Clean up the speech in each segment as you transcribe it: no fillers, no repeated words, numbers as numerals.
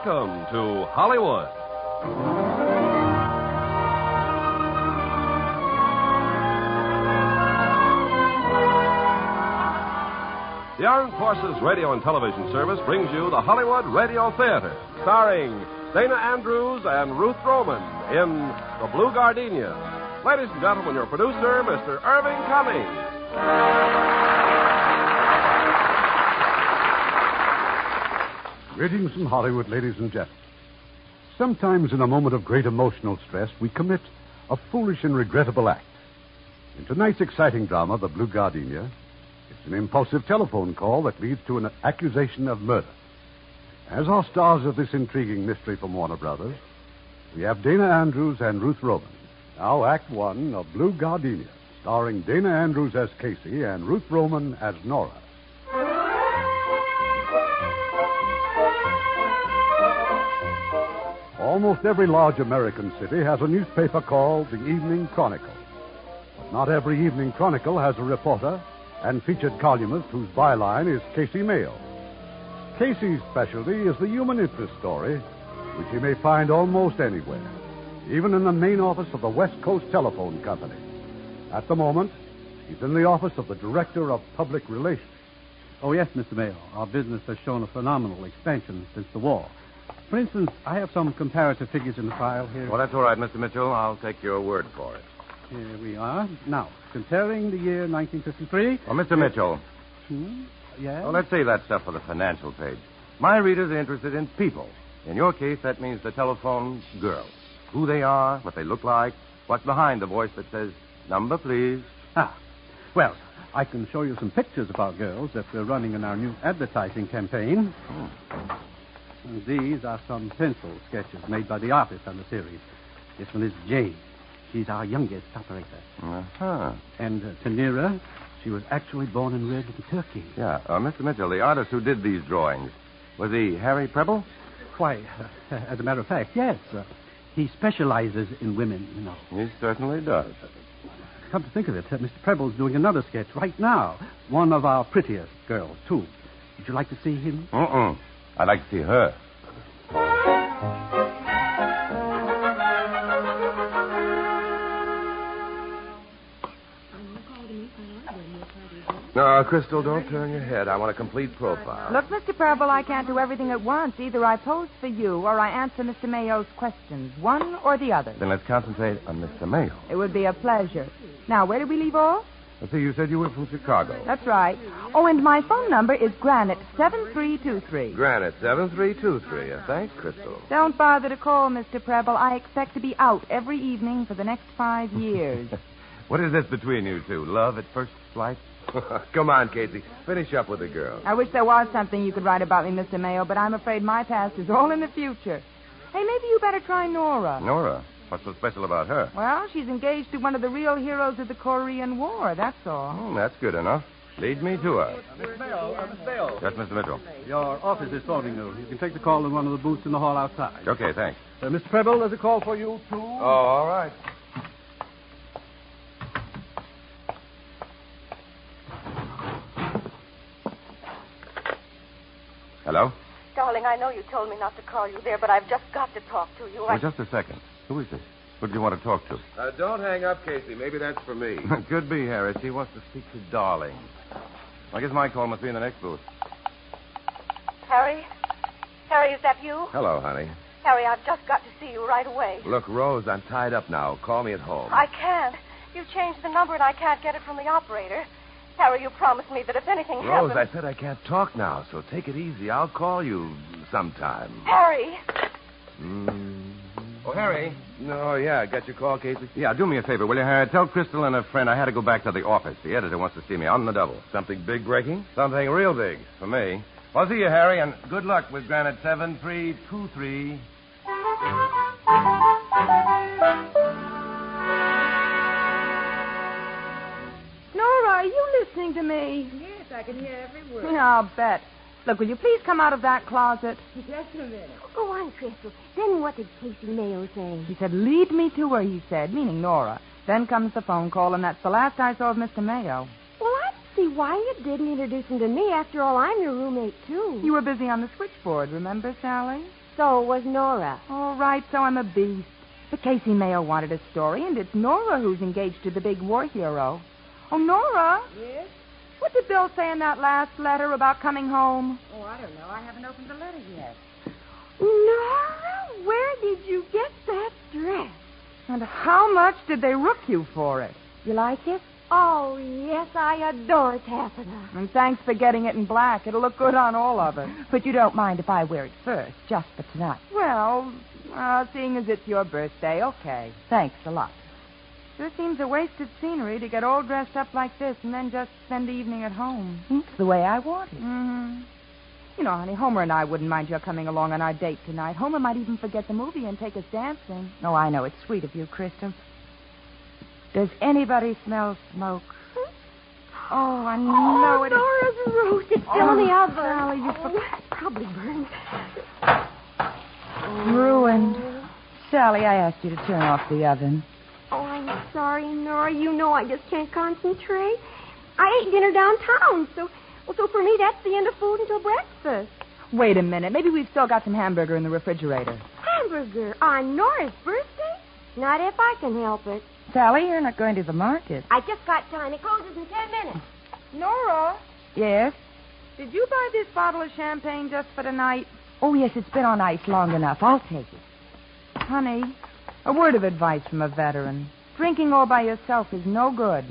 Welcome to Hollywood. The Armed Forces Radio and Television Service brings you the Hollywood Radio Theater, starring Dana Andrews and Ruth Roman in The Blue Gardenia. Ladies and gentlemen, your producer, Mr. Irving Cummings. Greetings from Hollywood, ladies and gentlemen. Sometimes in a moment of great emotional stress, we commit a foolish and regrettable act. In tonight's exciting drama, The Blue Gardenia, it's an impulsive telephone call that leads to an accusation of murder. As our stars of this intriguing mystery from Warner Brothers, we have Dana Andrews and Ruth Roman. Now, Act One of Blue Gardenia, starring Dana Andrews as Casey and Ruth Roman as Nora. Almost every large American city has a newspaper called the Evening Chronicle. But not every Evening Chronicle has a reporter and featured columnist whose byline is Casey Mayo. Casey's specialty is the human interest story, which you may find almost anywhere, even in the main office of the West Coast Telephone Company. At the moment, he's in the office of the Director of Public Relations. Oh, yes, Mr. Mayo. Our business has shown a phenomenal expansion since the war. For instance, I have some comparative figures in the file here. Well, that's all right, Mr. Mitchell. I'll take your word for it. Here we are. Now, comparing the year 1953... Well, Mr. Mitchell. Yeah? Well, let's save that stuff for the financial page. My readers are interested in people. In your case, that means the telephone girls. Who they are, what they look like, what's behind the voice that says, "Number, please." Well, I can show you some pictures of our girls that we're running in our new advertising campaign. And these are some pencil sketches made by the artist on the series. This one is Jane. She's our youngest operator. Uh-huh. And Tanira, she was actually born and reared in Turkey. Yeah. Mr. Mitchell, the artist who did these drawings, was he Harry Preble? Why, as a matter of fact, yes. He specializes in women, you know. He certainly does. Come to think of it, Mr. Preble's doing another sketch right now. One of our prettiest girls, too. Would you like to see him? I'd like to see her. No, Crystal, don't turn your head. I want a complete profile. Look, Mr. Preble, I can't do everything at once. Either I pose for you or I answer Mr. Mayo's questions. One or the other. Then let's concentrate on Mr. Mayo. It would be a pleasure. Now, where did we leave off? Let's see, you said you were from Chicago. That's right. Oh, and my phone number is Granite 7323. Granite 7323. Thanks, Crystal. Don't bother to call, Mr. Preble. I expect to be out every evening for the next 5 years. What is this between you two? Love at first sight? Come on, Casey. Finish up with the girl. I wish there was something you could write about me, Mr. Mayo, but I'm afraid my past is all in the future. Hey, maybe you better try Nora. Nora? What's so special about her? Well, she's engaged to one of the real heroes of the Korean War, that's all. That's good enough. Lead me to her. Mr. Mayo. Yes, Mr. Mitchell. Your office is phoning you. You can take the call in one of the booths in the hall outside. Okay, thanks. Mr. Preble, there's a call for you, too. Oh, all right. Hello? Darling, I know you told me not to call you there, but I've just got to talk to you. Well, just a second. Who is this? Who do you want to talk to? Don't hang up, Casey. Maybe that's for me. Could be, Harris. He wants to speak to Darling. I guess my call must be in the next booth. Harry? Harry, is that you? Hello, honey. Harry, I've just got to see you right away. Look, Rose, I'm tied up now. Call me at home. I can't. You've changed the number and I can't get it from the operator. Harry, you promised me that if anything Rose, happens... I said I can't talk now, so take it easy. I'll call you sometime. Harry! Oh, Harry. No, yeah, I got your call, Casey. Yeah, do me a favor, will you, Harry? Tell Crystal and her friend I had to go back to the office. The editor wants to see me on the double. Something big breaking? Something real big for me. I'll see you, Harry, and good luck with Granite 7323. Nora, are you listening to me? Yes, I can hear every word. Yeah, I'll bet. Look, will you please come out of that closet? Just a minute. Go on, Crystal. Then what did Casey Mayo say? He said, lead me to her, he said, meaning Nora. Then comes the phone call, and that's the last I saw of Mr. Mayo. Well, I don't see why you didn't introduce him to me. After all, I'm your roommate, too. You were busy on the switchboard, remember, Sally? so was Nora. All right, so I'm a beast. But Casey Mayo wanted a story, and it's Nora who's engaged to the big war hero. Oh, Nora? Yes? What did Bill say in that last letter about coming home? Oh, I don't know. I haven't opened the letter yet. Nora, where did you get that dress? And how much did they rook you for it? You like it? Oh, yes, I adore taffeta. And thanks for getting it in black. It'll look good on all of us. But you don't mind if I wear it first, just for tonight. Well, seeing as it's your birthday, okay. Thanks a lot. Sure seems a wasted scenery to get all dressed up like this and then just spend the evening at home. It's the way I want it. Mm-hmm. You know, honey, Homer and I wouldn't mind your coming along on our date tonight. Homer might even forget the movie and take us dancing. Oh, I know. It's sweet of you, Crystal. Does anybody smell smoke? Oh, I know it. Nora's roast. It's still in the oven. Sally, you probably burned. Ruined. Sally, I asked you to turn off the oven. Oh, I'm sorry, Nora. You know I just can't concentrate. I ate dinner downtown, so for me that's the end of food until breakfast. Wait a minute. Maybe we've still got some hamburger in the refrigerator. Hamburger on Nora's birthday? Not if I can help it. Sally, you're not going to the market. I just got time. It closes in 10 minutes. Nora, Yes? did you buy this bottle of champagne just for tonight? Oh, yes, it's been on ice long enough. I'll take it. Honey, a word of advice from a veteran. Drinking all by yourself is no good.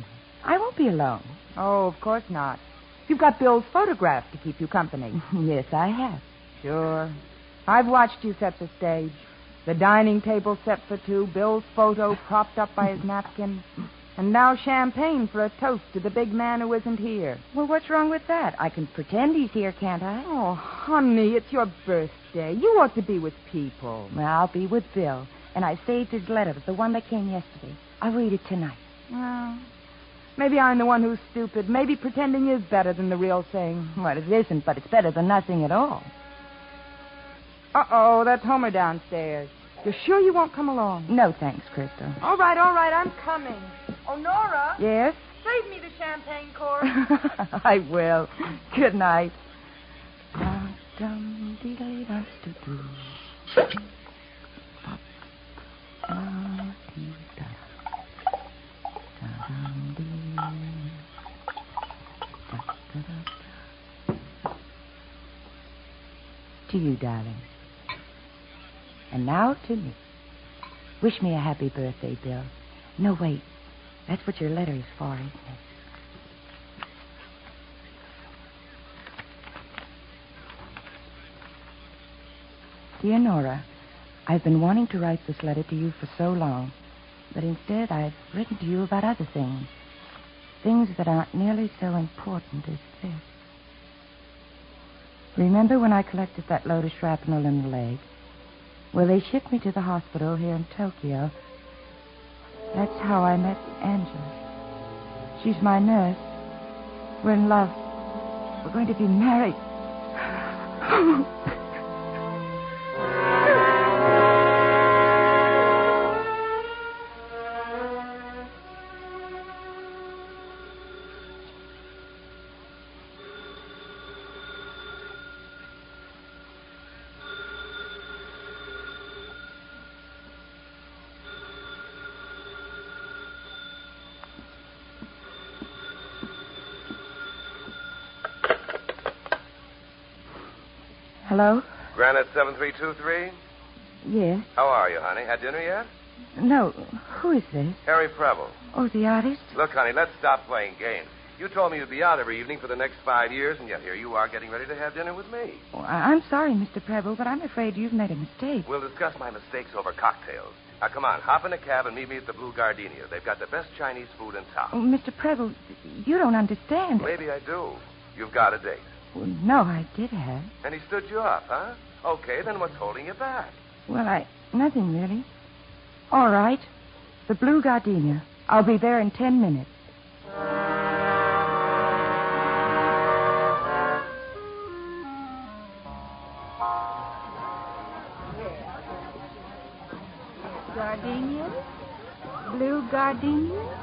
I won't be alone. Oh, of course not. You've got Bill's photograph to keep you company. Yes, I have. Sure. I've watched you set the stage. The dining table set for two, Bill's photo propped up by his napkin, and now champagne for a toast to the big man who isn't here. Well, what's wrong with that? I can pretend he's here, can't I? Oh, honey, it's your birthday. You ought to be with people. Well, I'll be with Bill, and I saved his letter, the one that came yesterday. I'll read it tonight. Well, maybe I'm the one who's stupid. Maybe pretending is better than the real thing. Well, it isn't, but it's better than nothing at all. Uh-oh, that's Homer downstairs. You're sure you won't come along? No, thanks, Crystal. All right, I'm coming. Oh, Nora. Yes? Save me the champagne cork. I will. Good night. To you, darling. And now to me. Wish me a happy birthday, Bill. No, wait. That's what your letter is for, isn't it? Dear Nora, I've been wanting to write this letter to you for so long, but instead I've written to you about other things. Things that aren't nearly so important as this. Remember when I collected that load of shrapnel in the leg? Well, they shipped me to the hospital here in Tokyo. That's how I met Angela. She's my nurse. We're in love. We're going to be married. Hello? Granite 7323? Yes. How are you, honey? Had dinner yet? No. Who is this? Harry Preble. Oh, the artist? Look, honey, let's stop playing games. You told me you'd be out every evening for the next 5 years, and yet here you are getting ready to have dinner with me. Oh, I'm sorry, Mr. Preble, but I'm afraid you've made a mistake. We'll discuss my mistakes over cocktails. Now, come on, hop in a cab and meet me at the Blue Gardenia. They've got the best Chinese food in town. Oh, Mr. Preble, you don't understand. Maybe I do. You've got a date. Well, no, I did have. And he stood you up, huh? Okay, then what's holding you back? Well, nothing really. All right. The Blue Gardenia. I'll be there in 10 minutes. Gardenia? Blue Gardenia?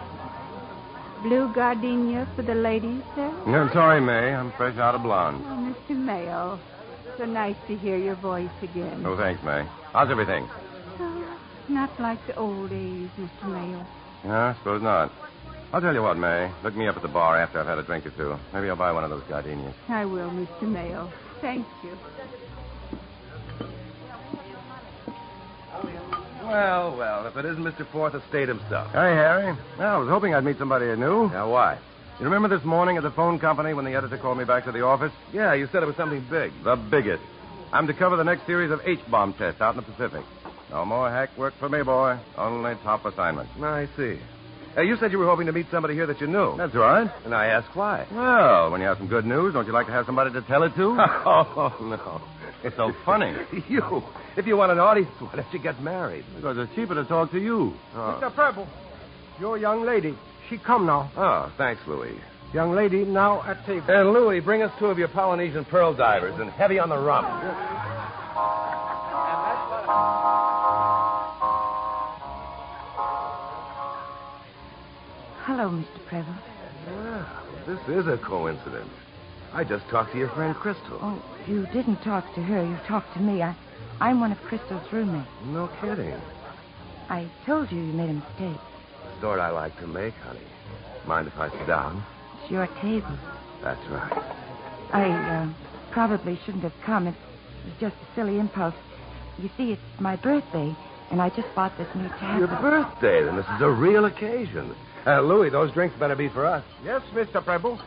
Blue Gardenia for the ladies, sir? No, sorry, May. I'm fresh out of blonde. Oh, Mr. Mayo. So nice to hear your voice again. Oh, thanks, May. How's everything? Oh, not like the old days, Mr. Mayo. Yeah, I suppose not. I'll tell you what, May. Look me up at the bar after I've had a drink or two. Maybe I'll buy one of those gardenias. I will, Mr. Mayo. Thank you. Well, if it isn't Mr. Fourth Estate himself. Hey, Harry. Well, I was hoping I'd meet somebody I knew. Now, why? You remember this morning at the phone company when the editor called me back to the office? Yeah, you said it was something big. The biggest. I'm to cover the next series of H-bomb tests out in the Pacific. No more hack work for me, boy. Only top assignment. I see. You said you were hoping to meet somebody here that you knew. That's right. And I asked why. Well, when you have some good news, don't you like to have somebody to tell it to? Oh, no. It's so funny. If you want an audience, why don't you get married? Because it's cheaper to talk to you. Oh. Mr. Preble, your young lady, she come now. Oh, thanks, Louis. Young lady now at table. And Louis, bring us 2 of your Polynesian pearl divers and heavy on the rum. Hello, Mr. Preble. Well, this is a coincidence. I just talked to your friend Crystal. Oh, you didn't talk to her. You talked to me. I'm one of Crystal's roommates. No kidding. I told you you made a mistake. The sort I like to make, honey. Mind if I sit down? It's your table. That's right. I probably shouldn't have come. It was just a silly impulse. You see, it's my birthday, and I just bought this new tablet. Your birthday, then this is a real occasion. Louis, those drinks better be for us. Yes, Mr. Preble.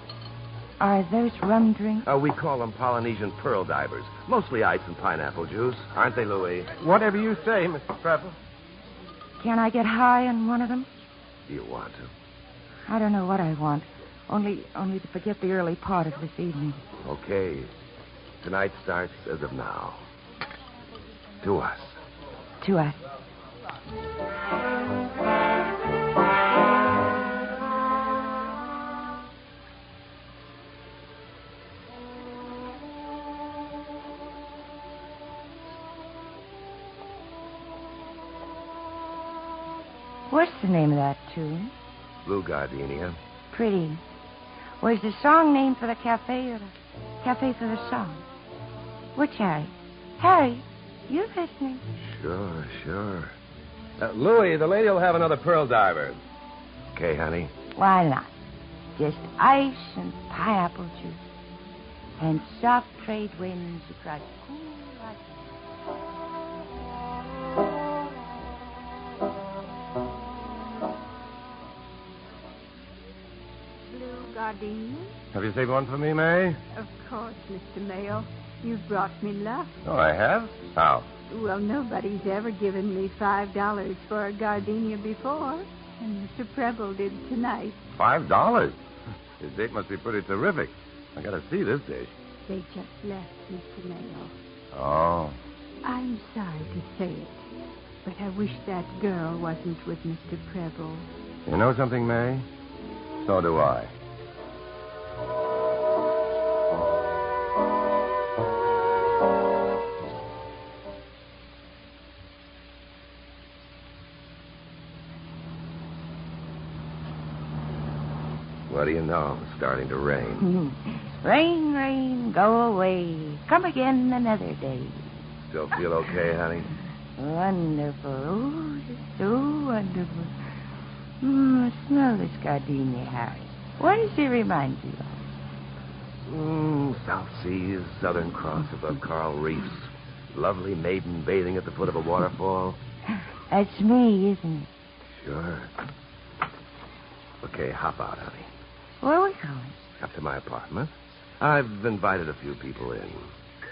Are those rum drinks? We call them Polynesian pearl divers. Mostly ice and pineapple juice. Aren't they, Louis? Whatever you say, Mr. Preble. Can I get high on one of them? Do you want to? I don't know what I want. Only to forget the early part of this evening. Okay. Tonight starts as of now. To us. To us. What's the name of that tune? Blue Gardenia. Pretty. Was the song named for the cafe or the cafe for the song? Which Harry? Harry, you listening? Sure. Louis, the lady will have another pearl diver. Okay, honey. Why not? Just ice and pineapple juice. And soft trade winds across cool light. Gardenia? Have you saved one for me, May? Of course, Mr. Mayo. You've brought me luck. Oh, I have? How? Well, nobody's ever given me $5 for a gardenia before. And Mr. Preble did tonight. $5? His date must be pretty terrific. I gotta see this dish. They just left, Mr. Mayo. Oh. I'm sorry to say it, but I wish that girl wasn't with Mr. Preble. You know something, May? So do I. What do you know? It's starting to rain. Rain, rain, go away. Come again another day. Still feel okay, honey? Wonderful. Oh, it's so wonderful. Smell this gardenia, Harry. What does it remind you of? South Seas, Southern Cross above coral reefs. Lovely maiden bathing at the foot of a waterfall. That's me, isn't it? Sure. Okay, hop out, honey. Where are we going? Up to my apartment. I've invited a few people in.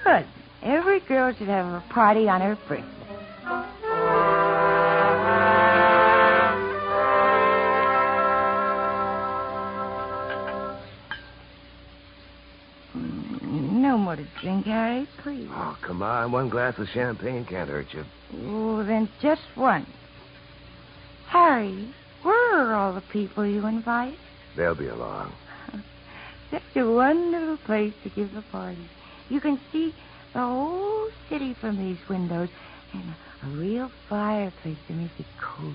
Good. Every girl should have a party on her birthday. No more to drink, Harry, please. Oh, come on. One glass of champagne can't hurt you. Oh, then just one. Harry, where are all the people you invite? They'll be along. Such a wonderful place to give a party. You can see the whole city from these windows, and a real fireplace to make it cool.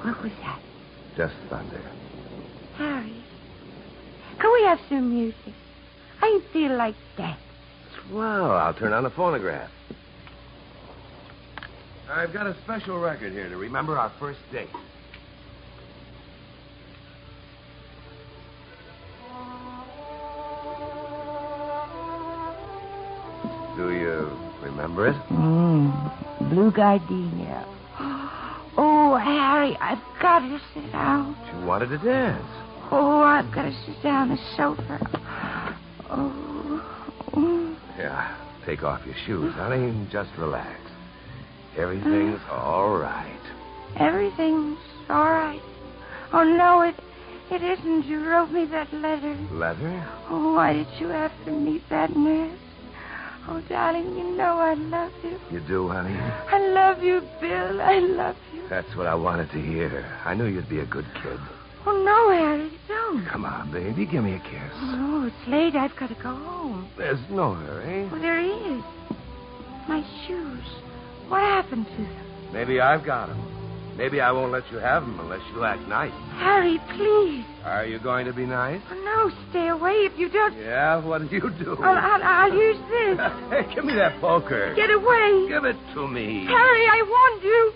What was that? Just thunder. Harry, can we have some music? I feel like that. Well, I'll turn on the phonograph. I've got a special record here to remember our first date. Do you remember it? Blue Gardenia. Oh, Harry, I've got to sit down. You wanted to dance. Oh, I've got to sit down on the sofa. Oh. Yeah, take off your shoes, honey, and just relax. Everything's all right. Everything's all right. Oh, no, it isn't. You wrote me that letter. Letter? Oh, why did you have to meet that nurse? Oh, darling, you know I love you. You do, honey? I love you, Bill. I love you. That's what I wanted to hear. I knew you'd be a good kid. Oh, no, Harry, don't. Come on, baby. Give me a kiss. Oh, it's late. I've got to go home. There's no hurry. Oh, there is. My shoes. What happened to them? Maybe I've got them. Maybe I won't let you have them unless you act nice. Harry, please. Are you going to be nice? Oh, no, stay away if you don't. Yeah, what do you do? I'll use this. Hey, give me that poker. Get away. Give it to me. Harry, I warned you.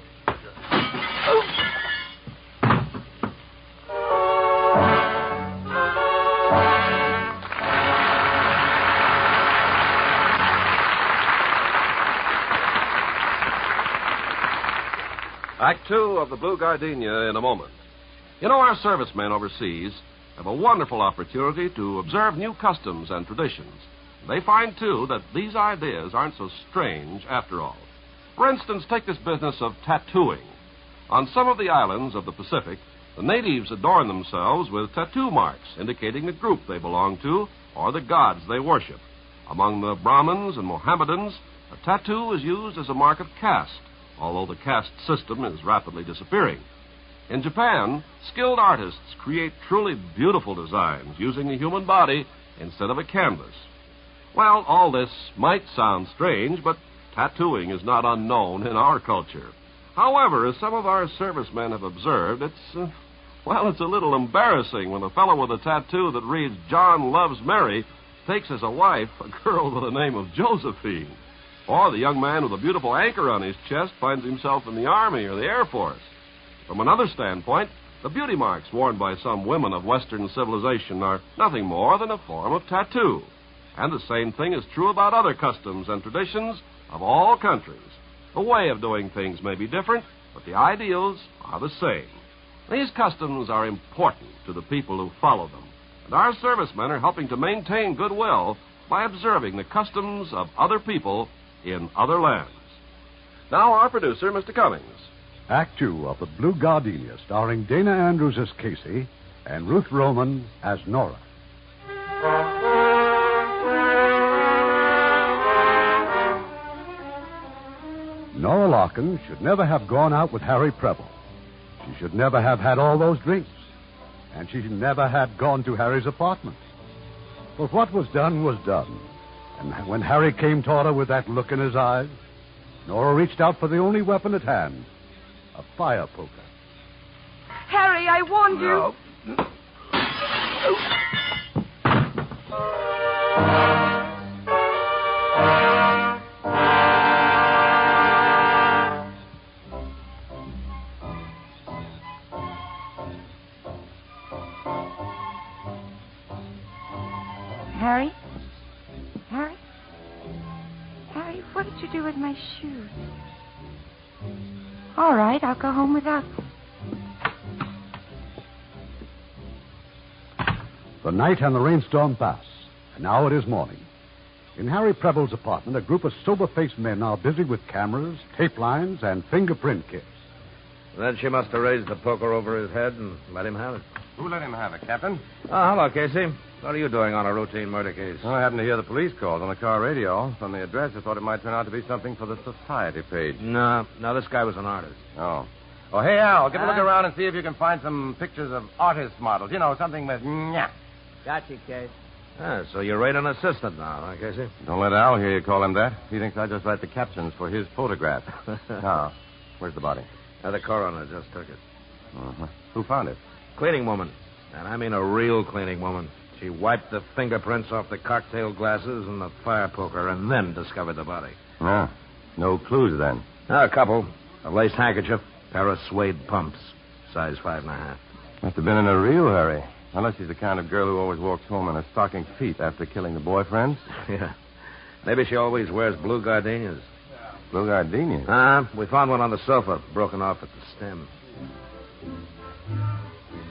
Act 2 of the Blue Gardenia in a moment. You know, our servicemen overseas have a wonderful opportunity to observe new customs and traditions. They find, too, that these ideas aren't so strange after all. For instance, take this business of tattooing. On some of the islands of the Pacific, the natives adorn themselves with tattoo marks indicating the group they belong to or the gods they worship. Among the Brahmins and Mohammedans, a tattoo is used as a mark of caste, although the caste system is rapidly disappearing. In Japan, skilled artists create truly beautiful designs using the human body instead of a canvas. Well, all this might sound strange, but tattooing is not unknown in our culture. However, as some of our servicemen have observed, it's a little embarrassing when a fellow with a tattoo that reads "John loves Mary" takes as a wife a girl with the name of Josephine. Or the young man with a beautiful anchor on his chest finds himself in the Army or the Air Force. From another standpoint, the beauty marks worn by some women of Western civilization are nothing more than a form of tattoo. And the same thing is true about other customs and traditions of all countries. The way of doing things may be different, but the ideals are the same. These customs are important to the people who follow them, and our servicemen are helping to maintain goodwill by observing the customs of other people in other lands. Now, our producer, Mr. Cummings. Act 2 of the Blue Gardenia, starring Dana Andrews as Casey and Ruth Roman as Nora. Nora Larkin should never have gone out with Harry Preble. She should never have had all those drinks. And she should never have gone to Harry's apartment. But what was done was done. And when Harry came toward her with that look in his eyes, Nora reached out for the only weapon at hand, a fire poker. Harry, I warned you. Harry? Harry? Harry, what did you do with my shoes? All right, I'll go home without them. The night and the rainstorm pass, and now it is morning. In Harry Preble's apartment, a group of sober-faced men are busy with cameras, tape lines, and fingerprint kits. Then she must have raised the poker over his head and let him have it. Who let him have it, Captain? Oh, hello, Casey. What are you doing on a routine murder case? Well, I happened to hear the police calls on the car radio. From the address, I thought it might turn out to be something for the society page. No, this guy was an artist. Oh. Oh, hey, Al, give a look around and see if you can find some pictures of artist models. You know, something with nyah. Gotcha, Case. Ah, so you're right an assistant now, huh, Casey? Don't let Al hear you call him that. He thinks I just write the captions for his photograph. Now, where's the body? The coroner just took it. Uh-huh. Who found it? Cleaning woman. And I mean a real cleaning woman. She wiped the fingerprints off the cocktail glasses and the fire poker and then discovered the body. Ah, no clues then. A couple. A lace handkerchief, pair of suede pumps, size 5.5. Must have been in a real hurry. Unless she's the kind of girl who always walks home on her stocking feet after killing the boyfriend. Yeah. Maybe she always wears blue gardenias. Blue gardenias? We found one on the sofa, broken off at the stem.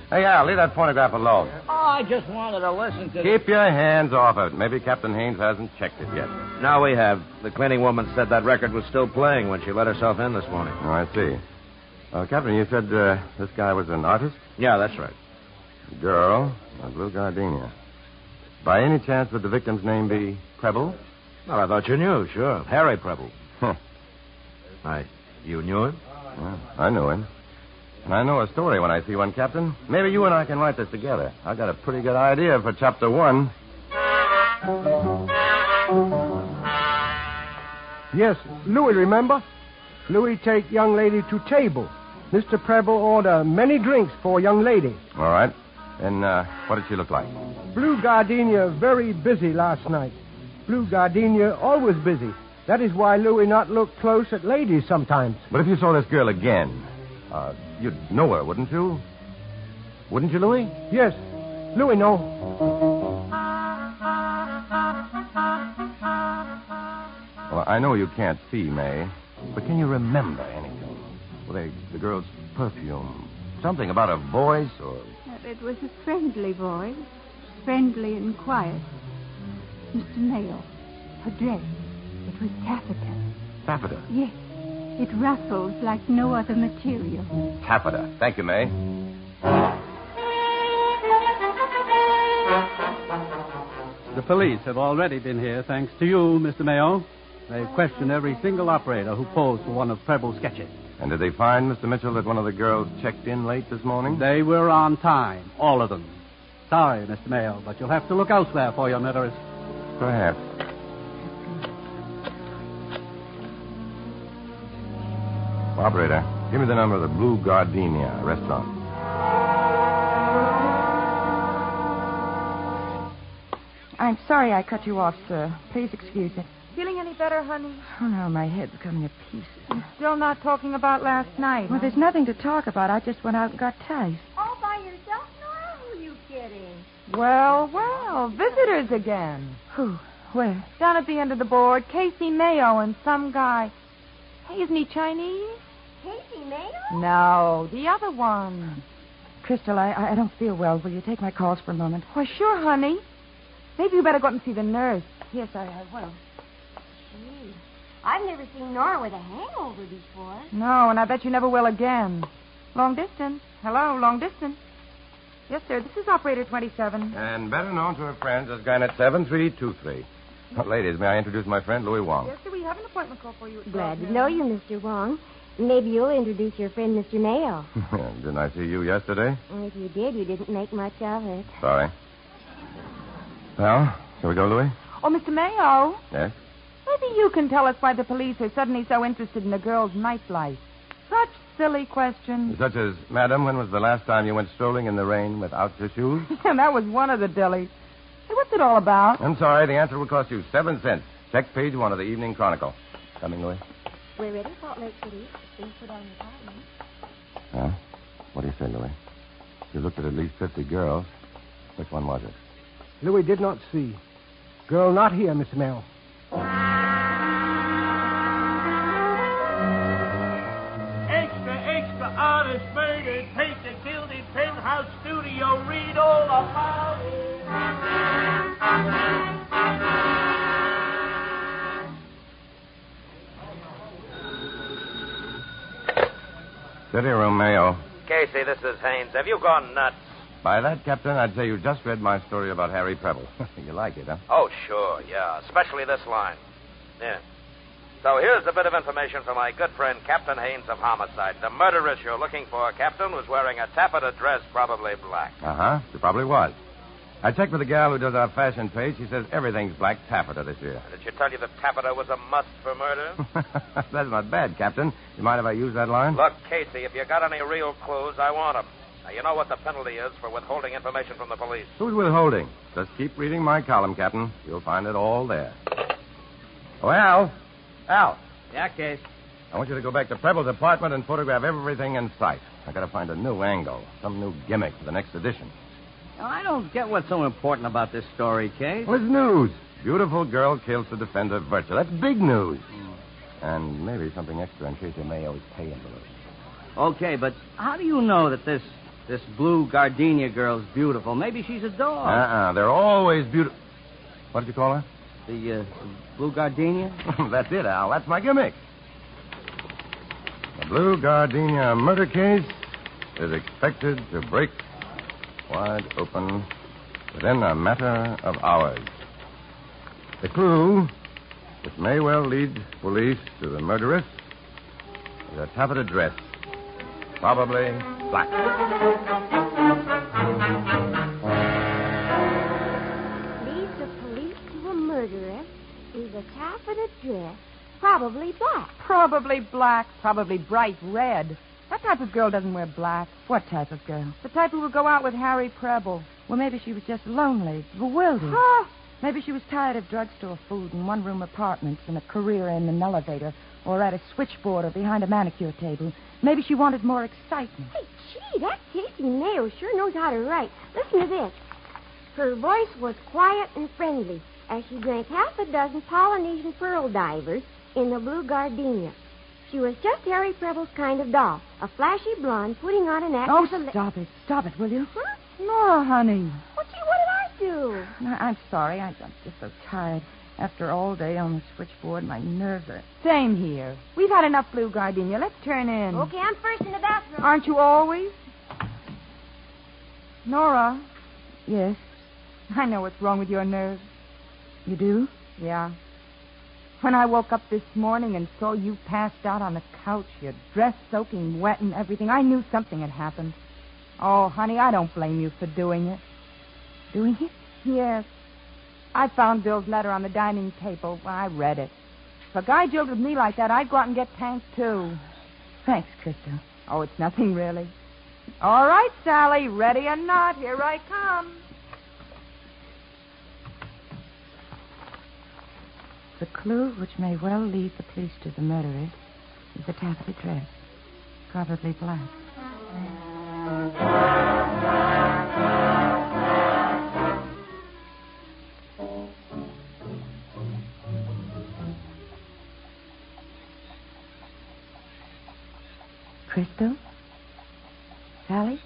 Hey, Al, leave that phonograph alone. Oh, I just wanted to listen to... Keep your hands off of it. Maybe Captain Haynes hasn't checked it yet. No, we have. The cleaning woman said that record was still playing when she let herself in this morning. Oh, I see. Captain, you said this guy was an artist? Yeah, that's right. Girl, a blue gardenia. By any chance would the victim's name be Preble? Well, I thought you knew, sure. Harry Preble. Huh. You knew him? Well, I knew him. And I know a story when I see one, Captain. Maybe you and I can write this together. I got a pretty good idea for Chapter 1. Yes, Louis, remember? Louis take young lady to table. Mr. Preble order many drinks for young lady. All right. And what did she look like? Blue Gardenia very busy last night. Blue Gardenia always busy. That is why Louis not look close at ladies sometimes. But if you saw this girl again, you'd know her, wouldn't you? Wouldn't you, Louis? Yes. Louis know. Well, I know you can't see, May, but can you remember anything? Well, the girl's perfume. Something about her voice or... It was a friendly voice. Friendly and quiet. Mr. Mayo, her dress. It was taffeta. Taffeta? Yes. It ruffles like no other material. Taffeta. Thank you, May. The police have already been here, thanks to you, Mr. Mayo. They've questioned every single operator who posed for one of Preble's sketches. And did they find, Mr. Mitchell, that one of the girls checked in late this morning? They were on time, all of them. Sorry, Mr. Mayo, but you'll have to look elsewhere for your murderers. Perhaps. Operator, give me the number of the Blue Gardenia restaurant. I'm sorry I cut you off, sir. Please excuse it. Feeling any better, honey? Oh, no, my head's coming to pieces. You're still not talking about last night. Well, there's nothing to talk about. I just went out and got Tice. All by yourself, Nora? Who are you kidding? Well, visitors again. Who? Where? Down at the end of the board, Casey Mayo and some guy. Hey, isn't he Chinese? Casey Mayo? No, the other one. Crystal, I don't feel well. Will you take my calls for a moment? Why, sure, honey. Maybe you better go up and see the nurse. Yes, I will. Gee, I've never seen Nora with a hangover before. No, and I bet you never will again. Long distance. Hello, long distance. Yes, sir. This is operator 27. And better known to her friends as Granite 7323. Ladies, may I introduce my friend, Louis Wong? Yes, sir. We have an appointment call for you at Glad 12 to know you, Mr. Wong. Maybe you'll introduce your friend, Mr. Mayo. Didn't I see you yesterday? If you did, you didn't make much of it. Sorry. Well, shall we go, Louis? Oh, Mr. Mayo. Yes? Maybe you can tell us why the police are suddenly so interested in a girl's nightlife. Such silly questions. Such as, Madam, when was the last time you went strolling in the rain without your shoes? And that was one of the dillies. Hey, what's it all about? I'm sorry, the answer will cost you 7 cents. Check page 1 of the Evening Chronicle. Coming, Louis? We're ready, Salt Lake City. Please put on your tie. Huh? What do you say, Louis? You looked at least 50 girls. Which one was it? Louis did not see. Girl not here, Mr. Mayo. Extra, honest murder. Take the guilty penthouse studio. Read all about it. City room, Mayo. Casey, this is Haynes. Have you gone nuts? By that, Captain, I'd say you just read my story about Harry Preble. You like it, huh? Oh, sure, yeah. Especially this line. Yeah. So here's a bit of information from my good friend, Captain Haynes of Homicide. The murderess you're looking for, Captain, was wearing a taffeta dress, probably black. Uh-huh. She probably was. I checked with the gal who does our fashion page. She says everything's black taffeta this year. Did she tell you that taffeta was a must for murder? That's not bad, Captain. You mind if I use that line? Look, Casey, if you got any real clues, I want them. Now, you know what the penalty is for withholding information from the police. Who's withholding? Just keep reading my column, Captain. You'll find it all there. Oh, Al. Al. Yeah, Case. I want you to go back to Preble's apartment and photograph everything in sight. I got to find a new angle, some new gimmick for the next edition. Now, I don't get what's so important about this story, Case. Well, it's news. Beautiful girl kills to defend her virtue. That's big news. And maybe something extra in case your Mayo's pay envelope. Okay, but how do you know that this blue Gardenia girl's beautiful? Maybe she's a dog. They're always beautiful. What did you call her? The blue Gardenia? That's it, Al. That's my gimmick. The blue Gardenia murder case is expected to break wide open within a matter of hours. The clue, which may well lead police to the murderess, is a taffeta dress, probably black. Leads the police to a murderess is a taffeta dress, probably black. Probably black, probably bright red. That type of girl doesn't wear black. What type of girl? The type who would go out with Harry Preble. Well, maybe she was just lonely, bewildered. Huh? Maybe she was tired of drugstore food and one-room apartments and a career in an elevator or at a switchboard or behind a manicure table. Maybe she wanted more excitement. Hey, gee, that Casey Mayo sure knows how to write. Listen to this. Her voice was quiet and friendly as she drank half a dozen Polynesian pearl divers in the blue Gardenia. She was just Harry Preble's kind of doll, a flashy blonde putting on an act. Oh, stop it. Stop it, will you? Huh? Nora, honey. Well, gee, what did I do? No, I'm sorry. I'm just so tired. After all day on the switchboard, my nerves are... Same here. We've had enough blue Gardenia. Let's turn in. Okay, I'm first in the bathroom. Aren't you always? Nora, Yes, I know what's wrong with your nerves. you do? Yeah. When I woke up this morning and saw you passed out on the couch, your dress soaking wet and everything, I knew something had happened. Oh, honey, I don't blame you for doing it. Doing it? Yes. I found Bill's letter on the dining table. Well, I read it. If a guy jilted me like that, I'd go out and get tanked, too. Thanks, Crystal. Oh, it's nothing, really. All right, Sally, ready or not, here I come. The clue which may well lead the police to the murderess is a taffeta dress, probably black. Crystal? Sally?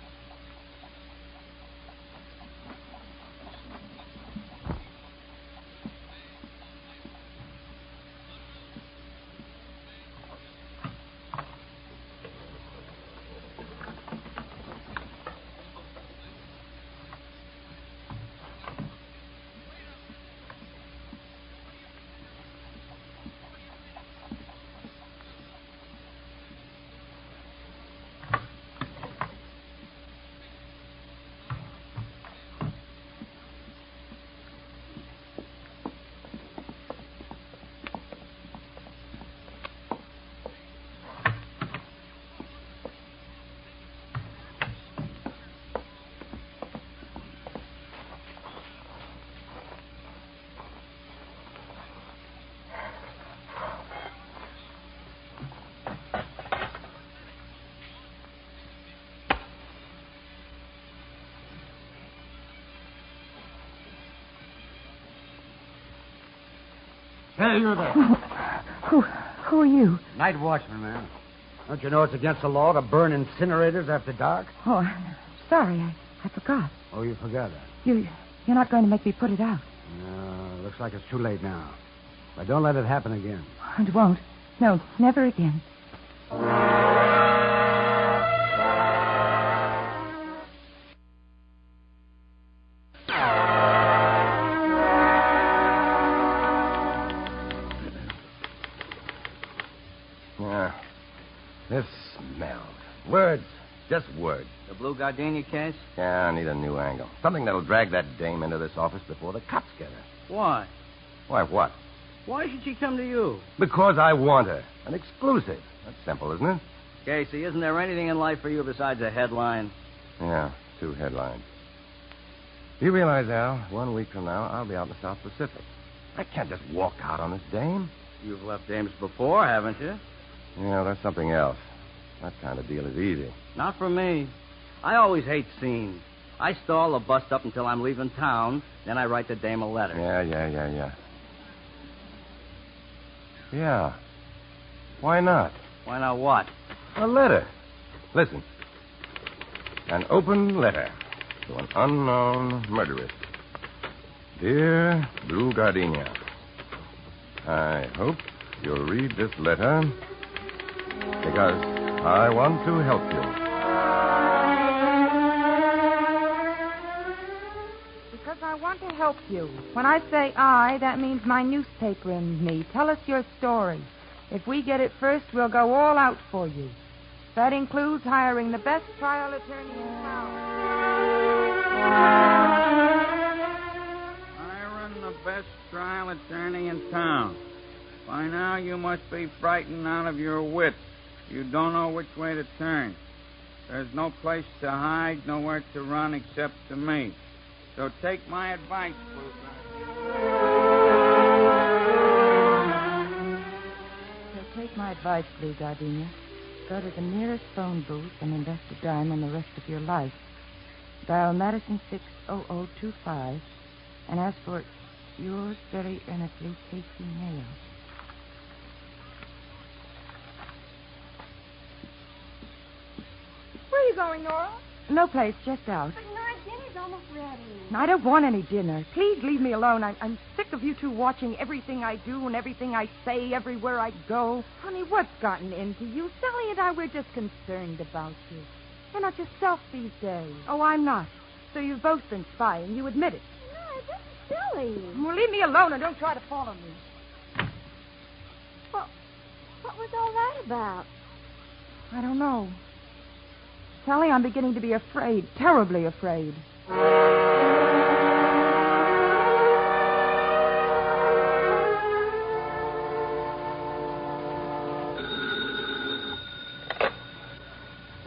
Hey, you there. Who are you? Night watchman, man. Don't you know it's against the law to burn incinerators after dark? Oh, sorry, I forgot. Oh, you forgot that. You're not going to make me put it out. No, looks like it's too late now. But don't let it happen again. It won't. No, never again. This smells. Words. Just words. The blue Gardenia case? Yeah, I need a new angle. Something that'll drag that dame into this office before the cops get her. Why? Why, what? Why should she come to you? Because I want her. An exclusive. That's simple, isn't it? Casey, isn't there anything in life for you besides a headline? Yeah, 2 headlines. You realize, Al, 1 week from now, I'll be out in the South Pacific. I can't just walk out on this dame. You've left dames before, haven't you? Yeah, that's something else. That kind of deal is easy. Not for me. I always hate scenes. I stall or bust up until I'm leaving town, then I write the dame a letter. Yeah. Yeah. Why not? Why not what? A letter. Listen. An open letter to an unknown murderess. Dear Blue Gardenia, I hope you'll read this letter because I want to help you. Because I want to help you. When I say I, that means my newspaper and me. Tell us your story. If we get it first, we'll go all out for you. That includes hiring the best trial attorney in town. Hiring the best trial attorney in town. By now you must be frightened out of your wits. You don't know which way to turn. There's no place to hide, nowhere to run except to me. So take my advice, Blue Gardenia. So take my advice, Blue Gardenia. Go to the nearest phone booth and invest a dime on the rest of your life. Dial Madison 60025 and ask for yours very earnestly, Casey Mayo. Where are you going, Nora? No place, just out. But Nora, dinner's almost ready. I don't want any dinner. Please leave me alone. I'm sick of you two watching everything I do and everything I say everywhere I go. Honey, what's gotten into you? Sally and I, we're just concerned about you. You're not yourself these days. Oh, I'm not. So you've both been spying. You admit it. No, this is silly. Well, leave me alone and don't try to follow me. Well, what was all that about? I don't know. Sally, I'm beginning to be afraid. Terribly afraid.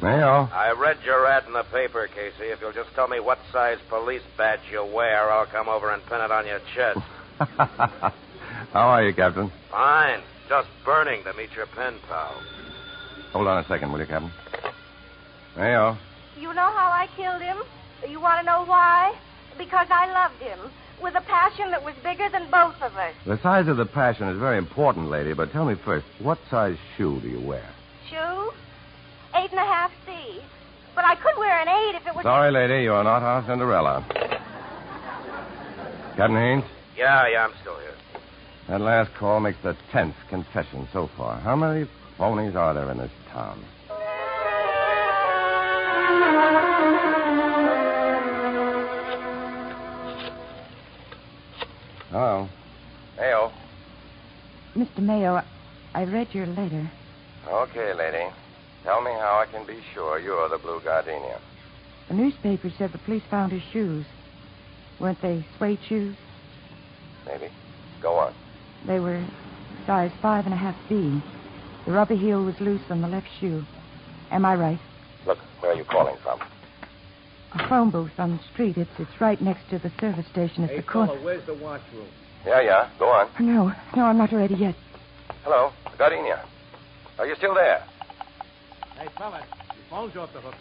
Mayo. I read your ad in the paper, Casey. If you'll just tell me what size police badge you wear, I'll come over and pin it on your chest. How are you, Captain? Fine. Just burning to meet your pen pal. Hold on a second, will you, Captain? Mayo. You know how I killed him? You want to know why? Because I loved him with a passion that was bigger than both of us. The size of the passion is very important, lady, but tell me first, what size shoe do you wear? Shoe? 8.5 C. But I could wear an 8 if it was... Sorry, lady, you are not our Cinderella. Captain Haynes? Yeah, I'm still here. That last call makes the 10th confession so far. How many phonies are there in this town? Hello. Mayo. Mr. Mayo, I read your letter. Okay, lady. Tell me how I can be sure you're the Blue Gardenia. The newspaper said the police found his shoes. Weren't they suede shoes? Maybe. Go on. They were size 5.5 B. The rubber heel was loose on the left shoe. Am I right? Look, where are you calling from? A phone booth on the street. It's right next to the service station at the corner. Fella, where's the washroom? Yeah. Go on. No, I'm not ready yet. Hello, Gardenia. Are you still there? Hey, fella, your phone's off the hook.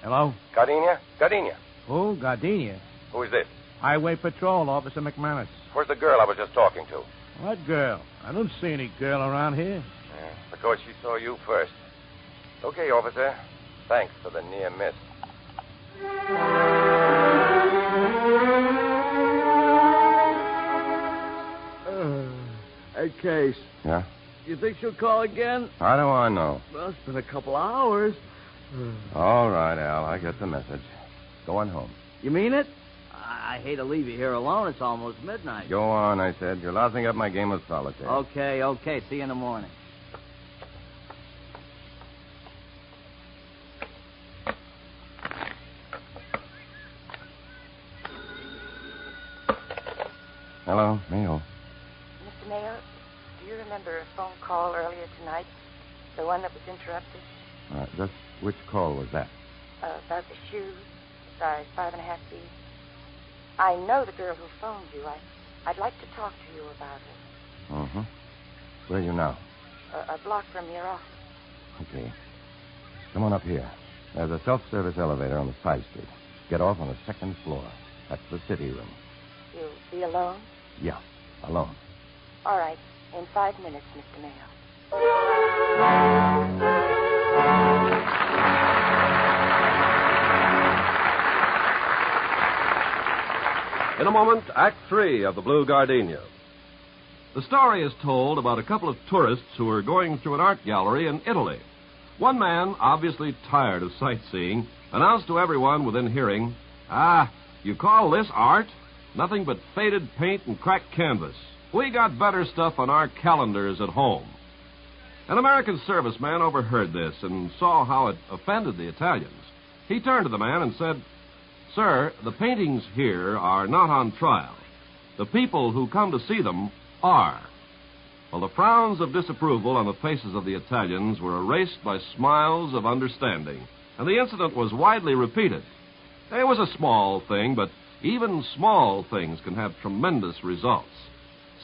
Hello? Gardenia. Who? Gardenia. Who is this? Highway Patrol, Officer McManus. Where's the girl I was just talking to? What girl? I don't see any girl around here. Yeah, because she saw you first. Okay, officer. Thanks for the near miss. Hey, Case. Yeah? You think she'll call again? How do I know? Well, it's been a couple hours. All right, Al. I get the message. Go on home. You mean it? I hate to leave you here alone. It's almost midnight. Go on, I said. You're lousing up my game of solitaire. Okay. See you in the morning. Hello, Mayo. Mr. Mayo, do you remember a phone call earlier tonight? The one that was interrupted? Just which call was that? About the shoes, size 5.5 feet. I know the girl who phoned you. I'd like to talk to you about her. Mm-hmm. Where are you now? A block from your office. Okay. Come on up here. There's a self-service elevator on the side street. Get off on the second floor. That's the city room. You'll be alone? Yeah, alone. All right. In 5 minutes, Mr. Mayo. In a moment, Act 3 of the Blue Gardenia. The story is told about a couple of tourists who are going through an art gallery in Italy. One man, obviously tired of sightseeing, announced to everyone within hearing, you call this art? Nothing but faded paint and cracked canvas. We got better stuff on our calendars at home. An American serviceman overheard this and saw how it offended the Italians. He turned to the man and said, "Sir, the paintings here are not on trial. The people who come to see them are." Well, the frowns of disapproval on the faces of the Italians were erased by smiles of understanding, and the incident was widely repeated. It was a small thing, but even small things can have tremendous results.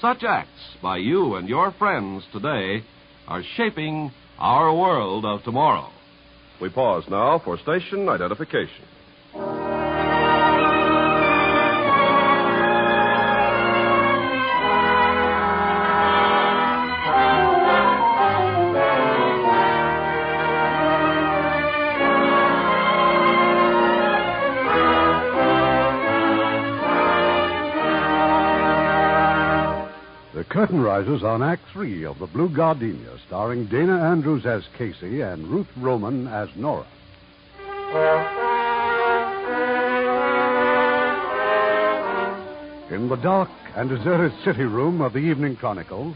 Such acts by you and your friends today are shaping our world of tomorrow. We pause now for station identification. Curtain rises on Act 3 of the Blue Gardenia, starring Dana Andrews as Casey and Ruth Roman as Nora. In the dark and deserted city room of the Evening Chronicle,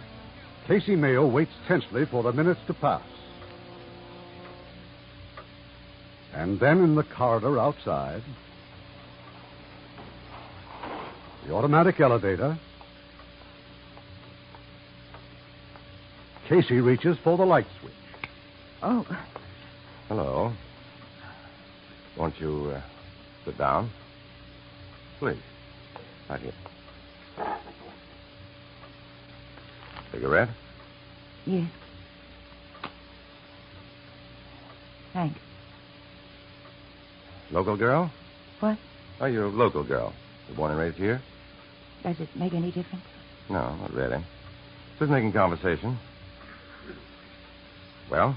Casey Mayo waits tensely for the minutes to pass. And then in the corridor outside, the automatic elevator, Casey reaches for the light switch. Oh. Hello. Won't you sit down? Please. Right here. Cigarette? Yes. Thanks. Local girl? What? Oh, you're a local girl. You born and raised here? Does it make any difference? No, not really. Just making conversation. Well?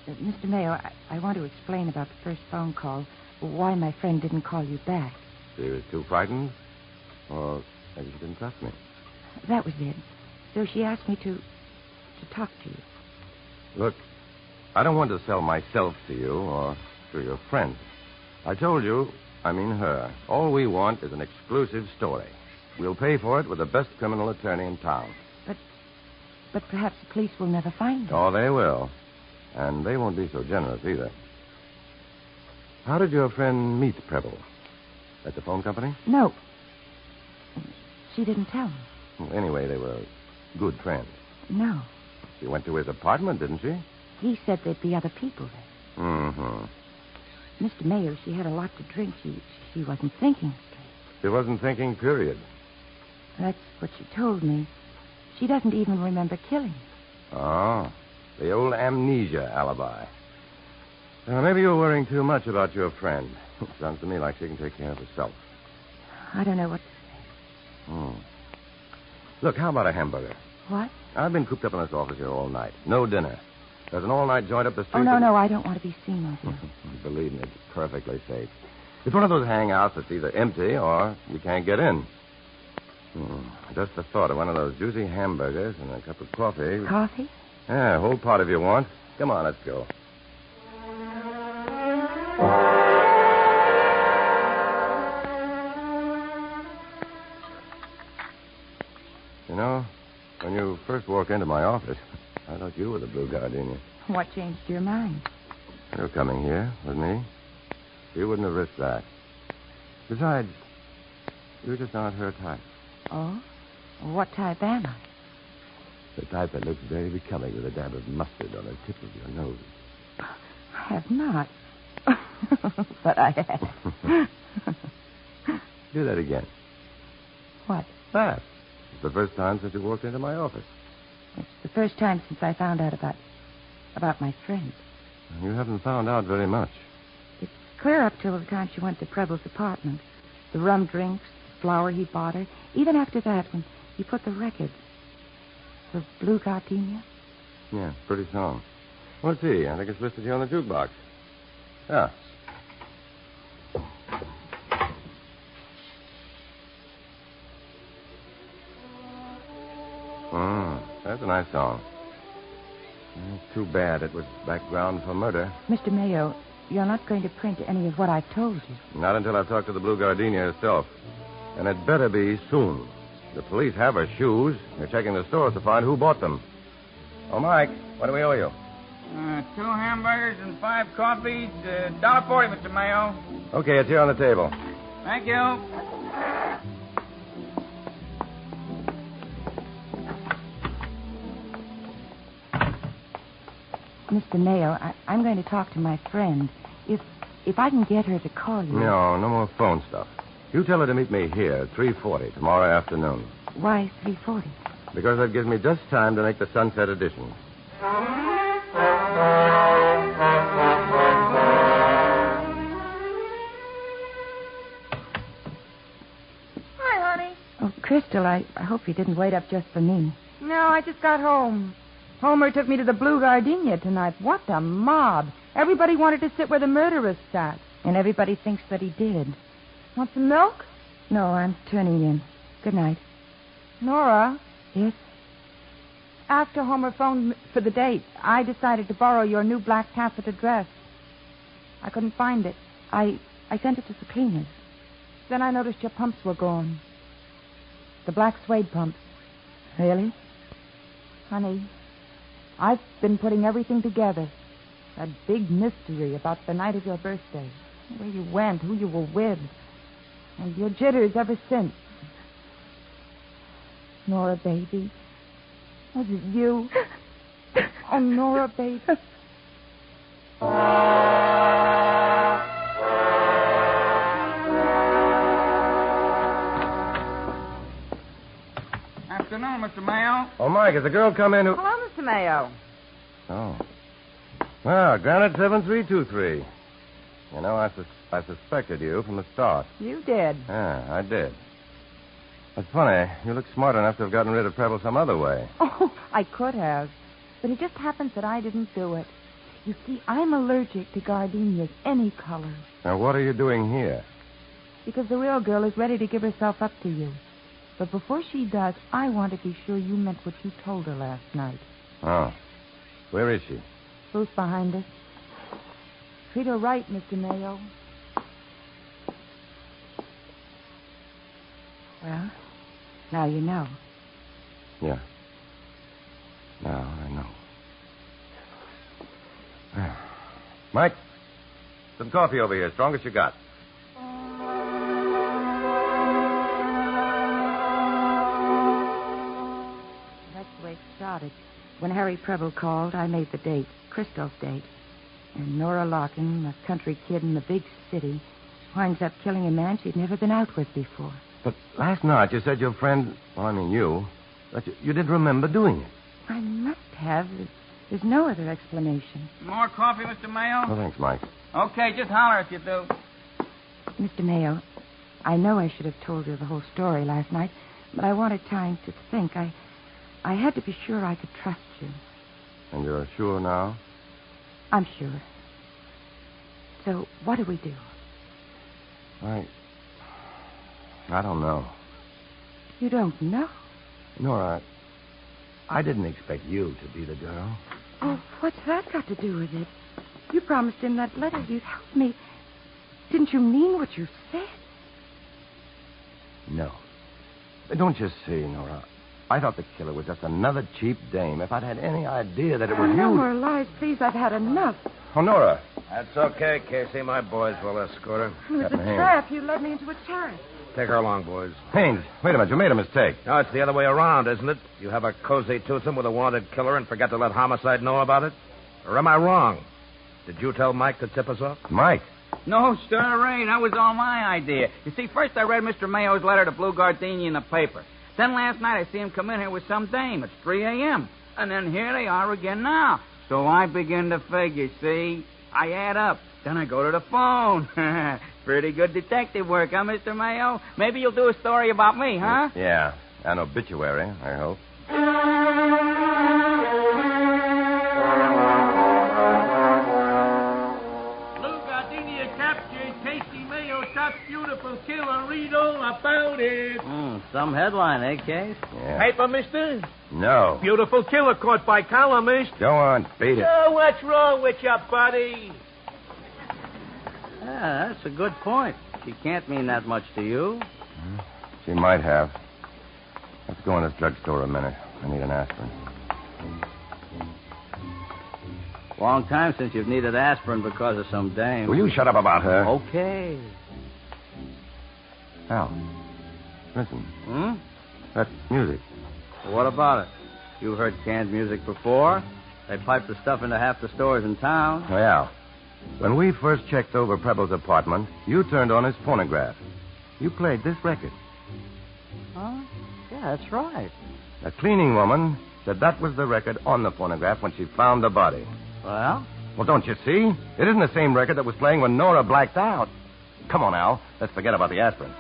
Mr. Mayo, I want to explain about the first phone call, why my friend didn't call you back. She was too frightened? Or maybe she didn't trust me? That was it. So she asked me to talk to you. Look, I don't want to sell myself to you or to your friend. I told you, I mean her. All we want is an exclusive story. We'll pay for it with the best criminal attorney in town. But perhaps the police will never find her. Oh, they will. And they won't be so generous either. How did your friend meet Preble? At the phone company? No. She didn't tell me. Well, anyway, they were good friends. No. She went to his apartment, didn't she? He said there'd be other people there. Mm-hmm. Mr. Mayo, she had a lot to drink. She wasn't thinking straight. She wasn't thinking, period. That's what she told me. She doesn't even remember killing. Oh, the old amnesia alibi. Maybe you're worrying too much about your friend. Sounds to me like she can take care of herself. I don't know what to say. Look, how about a hamburger? What? I've been cooped up in this office here all night. No dinner. There's an all-night joint up the street. Oh, no, I don't want to be seen with you. Believe me, it's perfectly safe. It's one of those hangouts that's either empty or you can't get in. Just the thought of one of those juicy hamburgers and a cup of coffee. Coffee? Yeah, a whole pot if you want. Come on, let's go. You know, when you first walked into my office, I thought you were the Blue Gardenia. What changed your mind? You're coming here with me. You wouldn't have risked that. Besides, you're just not her type. Oh? What type am I? The type that looks very becoming with a dab of mustard on the tip of your nose. I have not. But I have. Do that again. What? That. It's the first time since you walked into my office. It's the first time since I found out about my friend. You haven't found out very much. It's clear up till the time she went to Preble's apartment. The rum drinks, the flour he bought her. Even after that, when he put the records. The Blue Gardenia? Yeah, pretty song. Let's see. I think it's listed here on the jukebox. Yeah. That's a nice song. It's too bad it was background for murder. Mr. Mayo, you're not going to print any of what I've told you. Not until I've talked to the Blue Gardenia herself. And it better be soon. The police have her shoes. They're checking the stores to find who bought them. Oh, Mike, what do we owe you? 2 hamburgers and 5 coffees. $1.40, Mr. Mayo. Okay, it's here on the table. Thank you. Mr. Mayo, I'm going to talk to my friend. If I can get her to call you. No more phone stuff. You tell her to meet me here at 3:40 tomorrow afternoon. Why 3:40? Because that gives me just time to make the Sunset edition. Hi, honey. Oh, Crystal, I hope you didn't wait up just for me. No, I just got home. Homer took me to the Blue Gardenia tonight. What a mob. Everybody wanted to sit where the murderess sat. And everybody thinks that he did. Want some milk? No, I'm turning in. Good night. Nora? Yes? After Homer phoned for the date, I decided to borrow your new black taffeta dress. I couldn't find it. I sent it to the cleaners. Then I noticed your pumps were gone. The black suede pumps. Really? Honey, I've been putting everything together. That big mystery about the night of your birthday. Where you went, who you were with. And your jitters ever since. Nora, baby. Was it you? Oh, Nora, baby. Afternoon, Mr. Mayo. Oh, Mike, has the girl come in who... Hello, Mr. Mayo. Oh. Well, Granite 7323. You know, I suspected you from the start. You did. Yeah, I did. It's funny. You look smart enough to have gotten rid of Preble some other way. Oh, I could have. But it just happens that I didn't do it. You see, I'm allergic to gardenias, any color. Now, what are you doing here? Because the real girl is ready to give herself up to you. But before she does, I want to be sure you meant what you told her last night. Oh. Where is she? Booth behind us. Treat her right, Mr. Mayo. Well, now you know. Yeah. Now I know. Mike, some coffee over here. Strongest you got. That's the way it started. When Harry Preble called, I made the date, Crystal's date. And Nora Larkin, a country kid in the big city, winds up killing a man she'd never been out with before. But last night you said your friend, well, I mean you, that you didn't remember doing it. I must have. There's no other explanation. More coffee, Mr. Mayo? Oh, thanks, Mike. Okay, just holler if you do. Mr. Mayo, I know I should have told you the whole story last night, but I wanted time to think. I had to be sure I could trust you. And you're sure now? I'm sure. So, what do we do? I don't know. You don't know? Nora, I didn't expect you to be the girl. Oh, what's that got to do with it? You promised him that letter you'd help me. Didn't you mean what you said? No. Don't you see, Nora? I thought the killer was just another cheap dame. If I'd had any idea that it was No you... more lies, please. I've had enough. Oh, Nora. That's okay, Casey. My boys will escort her. It was a Captain Haynes. trap. You led me into a trap. Take her along, boys. Haynes, wait a minute. You made a mistake. No, it's the other way around, isn't it? You have a cozy twosome with a wanted killer and forget to let homicide know about it? Or am I wrong? Did you tell Mike to tip us off? Mike? No, sir, that was all my idea. You see, first I read Mr. Mayo's letter to Blue Gardenia in the paper. Then last night I see him come in here with some dame. It's 3 a.m. And then here they are again now. So I begin to figure, see? I add up. Then I go to the phone. Pretty good detective work, huh, Mr. Mayo? Maybe you'll do a story about me, huh? Yeah, an obituary, I hope. Blue Gardenia captured Casey Mayo, top beautiful killer. Read all about it. Some headline, eh, Case? Yeah. Paper, mister? No. Beautiful killer caught by columnist. Go on, beat it. Oh, what's wrong with you, buddy? Yeah, that's a good point. She can't mean that much to you. She might have. Let's go in this drugstore a minute. I need an aspirin. Long time since you've needed aspirin because of some dame. Will you shut up about her? Okay. Al, listen. That's music. What about it? You heard canned music before. They pipe the stuff into half the stores in town. Oh, yeah. When we first checked over Preble's apartment, you turned on his phonograph. You played this record. Huh? Yeah, that's right. The cleaning woman said that was the record on the phonograph when she found the body. Well? Well, don't you see? It isn't the same record that was playing when Nora blacked out. Come on, Al. Let's forget about the aspirin.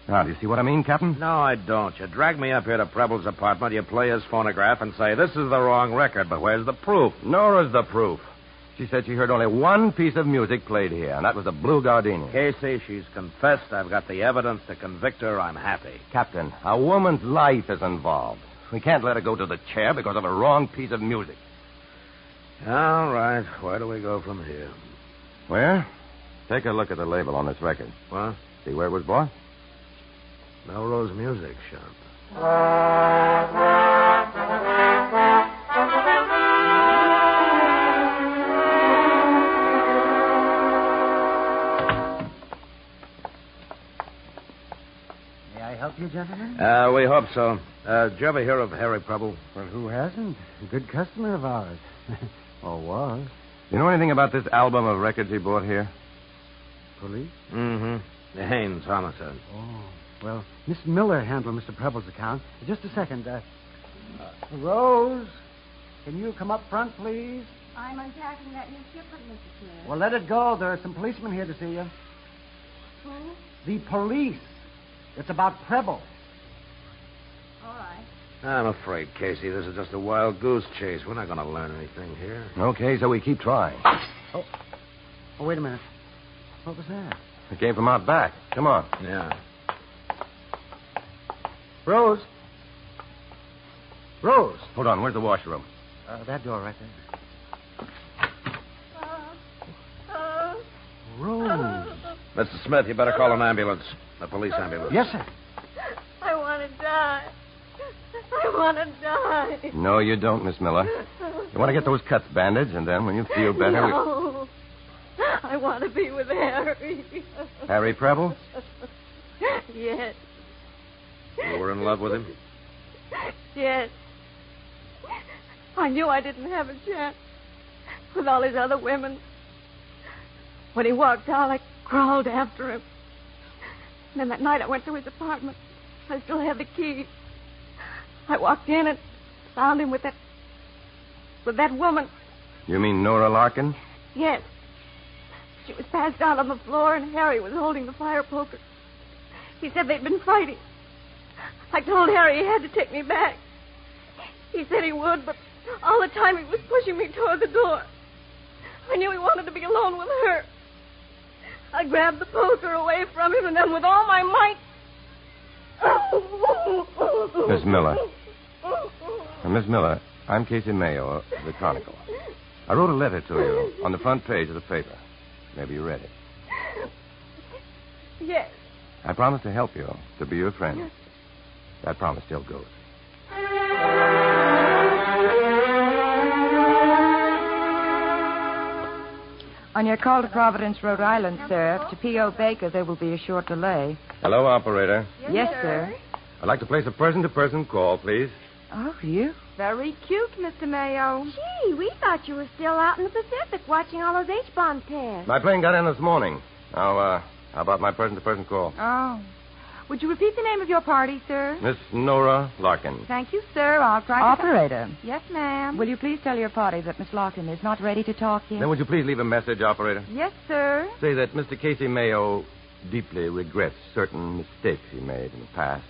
Now, do you see what I mean, Captain? No, I don't. You drag me up here to Preble's apartment, you play his phonograph and say, this is the wrong record, but where's the proof? Nora's the proof. She said she heard only one piece of music played here, and that was the Blue Gardenia. Casey, she's confessed. I've got the evidence to convict her. I'm happy. Captain, a woman's life is involved. We can't let her go to the chair because of a wrong piece of music. All right. Where do we go from here? Where? Take a look at the label on this record. What? See where it was bought? Melrose Music Shop. May I help you, gentlemen? We hope so. Did you ever hear of Harry Preble? Well, who hasn't? A good customer of ours. Or was. You know anything about this album of records he bought here? Police? Mm-hmm. The Haynes homicide. Oh. Well, Miss Miller handled Mr. Preble's account. Just a second. Rose, can you come up front, please? I'm unpacking that new shipment, Mrs. Smith. Well, let it go. There are some policemen here to see you. Who? The police. It's about Preble. All right. I'm afraid, Casey, this is just a wild goose chase. We're not going to learn anything here. Okay, so we keep trying. Oh, wait a minute. What was that? It came from out back. Come on. Yeah. Rose. Rose. Hold on. Where's the washroom? That door right there. Rose. Mr. Smith, you better call an ambulance. A police ambulance. Yes, sir. I want to die. I want to die. No, you don't, Miss Miller. You want to get those cuts bandaged, and then when you feel better... No. I want to be with Harry. Harry Preble? Yes. You were in love with him? Yes. I knew I didn't have a chance with all his other women. When he walked out, I crawled after him. And then that night I went to his apartment. I still had the key. I walked in and found him with that woman. You mean Nora Larkin? Yes. She was passed out on the floor, and Harry was holding the fire poker. He said they'd been fighting. I told Harry he had to take me back. He said he would, but all the time he was pushing me toward the door. I knew he wanted to be alone with her. I grabbed the poker away from him, and then with all my might... Miss Miller. Miss Miller, I'm Casey Mayo of the Chronicle. I wrote a letter to you on the front page of the paper. Maybe you read it. Yes. I promised to help you, to be your friend. That promise still goes. On your call to Providence, Rhode Island, sir, to P.O. Baker, there will be a short delay. Hello, operator. Yes, sir. I'd like to place a person-to-person call, please. Oh, you? Very cute, Mr. Mayo. Gee, we thought you were still out in the Pacific watching all those H-bomb tests. My plane got in this morning. How about my person-to-person call? Oh. Would you repeat the name of your party, sir? Miss Nora Larkin. Thank you, sir. I'll try to... Operator. Yes, ma'am. Will you please tell your party that Miss Larkin is not ready to talk yet? Then would you please leave a message, operator? Yes, sir. Say that Mr. Casey Mayo deeply regrets certain mistakes he made in the past.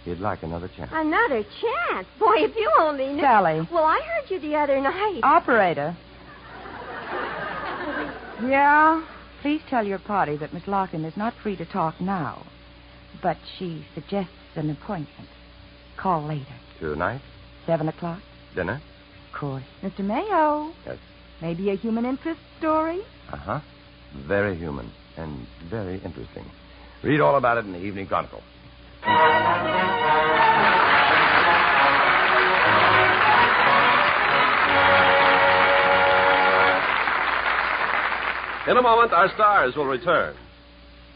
He'd like another chance. Another chance? Boy, if you only knew. Sally. Well, I heard you the other night. Operator. Yeah? Please tell your party that Miss Larkin is not free to talk now, but she suggests an appointment. Call later. Tonight? 7 o'clock? Dinner? Of course. Mr. Mayo. Yes. Maybe a human interest story? Uh-huh. Very human and very interesting. Read all about it in the Evening Chronicle. In a moment, our stars will return.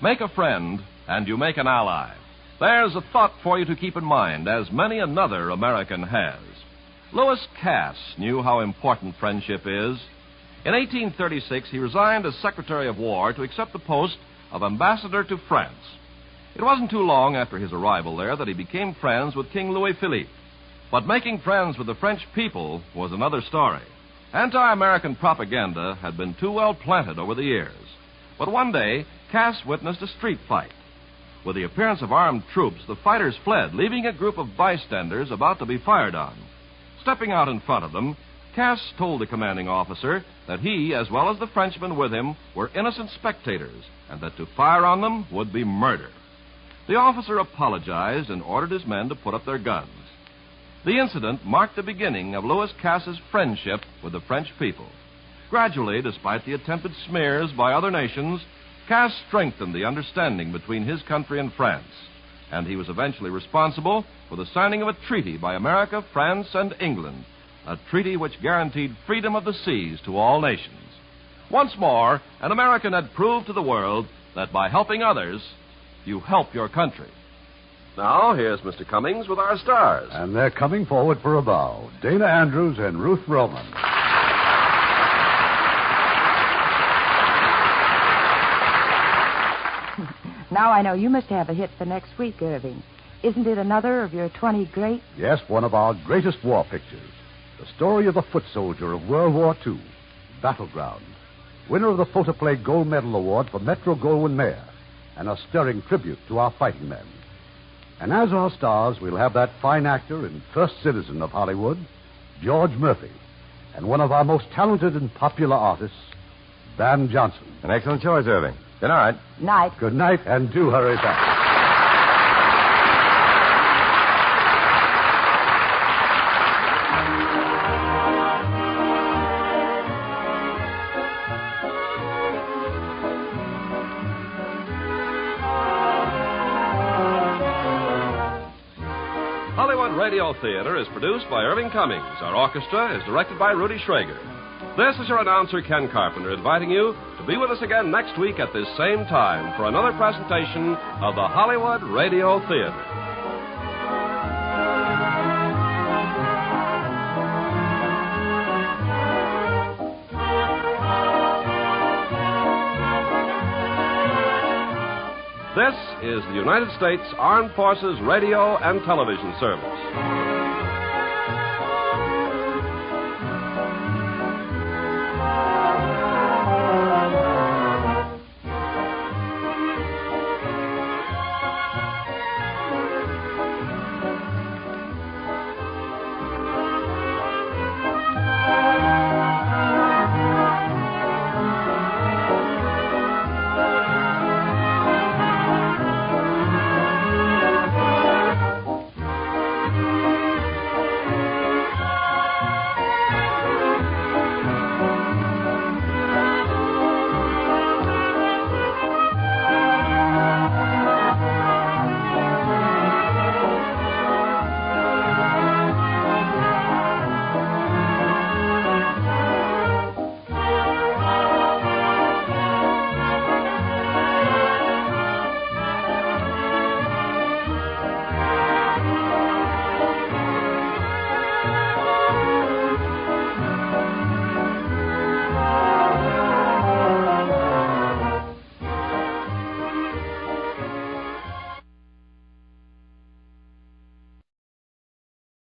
Make a friend, and you make an ally. There's a thought for you to keep in mind, as many another American has. Lewis Cass knew how important friendship is. In 1836, he resigned as Secretary of War to accept the post of Ambassador to France. It wasn't too long after his arrival there that he became friends with King Louis Philippe. But making friends with the French people was another story. Anti-American propaganda had been too well planted over the years. But one day, Cass witnessed a street fight. With the appearance of armed troops, the fighters fled, leaving a group of bystanders about to be fired on. Stepping out in front of them, Cass told the commanding officer that he, as well as the Frenchmen with him, were innocent spectators, and that to fire on them would be murder. The officer apologized and ordered his men to put up their guns. The incident marked the beginning of Lewis Cass's friendship with the French people. Gradually, despite the attempted smears by other nations, Cass strengthened the understanding between his country and France, and he was eventually responsible for the signing of a treaty by America, France, and England, a treaty which guaranteed freedom of the seas to all nations. Once more, an American had proved to the world that by helping others, you help your country. Now, here's Mr. Cummings with our stars. And they're coming forward for a bow. Dana Andrews and Ruth Roman. Now I know you must have a hit for next week, Irving. Isn't it another of your 20 great... Yes, one of our greatest war pictures. The story of a foot soldier of World War II, Battleground. Winner of the Photoplay Gold Medal Award for Metro-Goldwyn-Mayer, and a stirring tribute to our fighting men. And as our stars, we'll have that fine actor and first citizen of Hollywood, George Murphy, and one of our most talented and popular artists, Van Johnson. An excellent choice, Irving. Good night. Night. Good night, and do hurry back. Hollywood Radio Theater is produced by Irving Cummings. Our orchestra is directed by Rudy Schrager. This is your announcer, Ken Carpenter, inviting you to be with us again next week at this same time for another presentation of the Hollywood Radio Theater. This is the United States Armed Forces Radio and Television Service.